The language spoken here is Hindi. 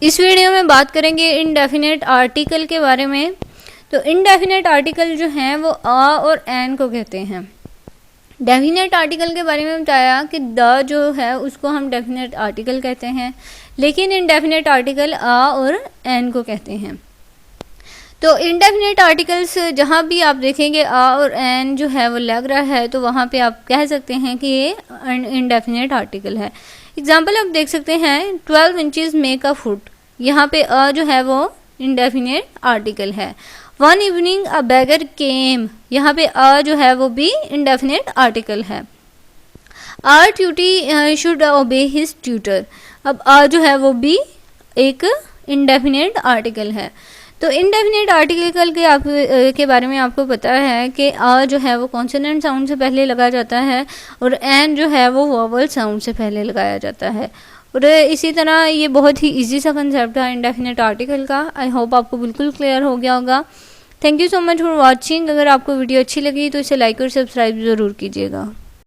इस वीडियो में बात करेंगे इनडेफिनेट आर्टिकल के बारे में। तो इनडेफिनेट आर्टिकल जो हैं वो आ और एन को कहते हैं। डेफिनेट आर्टिकल के बारे में बताया कि द जो है उसको हम डेफिनेट आर्टिकल कहते हैं, लेकिन इनडेफिनेट आर्टिकल आ और एन को कहते हैं। तो इनडेफिनेट आर्टिकल्स जहाँ भी आप देखेंगे आ और एन जो है वो लग रहा है, तो वहाँ पे आप कह सकते हैं कि ये इनडेफिनेट आर्टिकल है। एग्जाम्पल आप देख सकते हैं 12 इंचज़ मेक अ फुट, यहाँ पे अ जो है वो इनडेफिनेट आर्टिकल है। One evening a beggar came, यहाँ पे अ जो है वो भी इनडेफिनेट आर्टिकल है। Our tutee should obey his tutor, अब अ जो है वो भी एक इनडेफिनेट आर्टिकल है। तो इनडेफिनेट आर्टिकल के बारे में आपको पता है कि आ जो है वो कॉन्सोनेंट साउंड से पहले लगाया जाता है और एन जो है वो वोवल साउंड से पहले लगाया जाता है। और इसी तरह ये बहुत ही इजी सा कंसेप्ट है इनडेफिनेट आर्टिकल का। आई होप आपको बिल्कुल क्लियर हो गया होगा। Thank you so much for watching. अगर आपको वीडियो अच्छी लगी तो इसे लाइक और सब्सक्राइब ज़रूर कीजिएगा।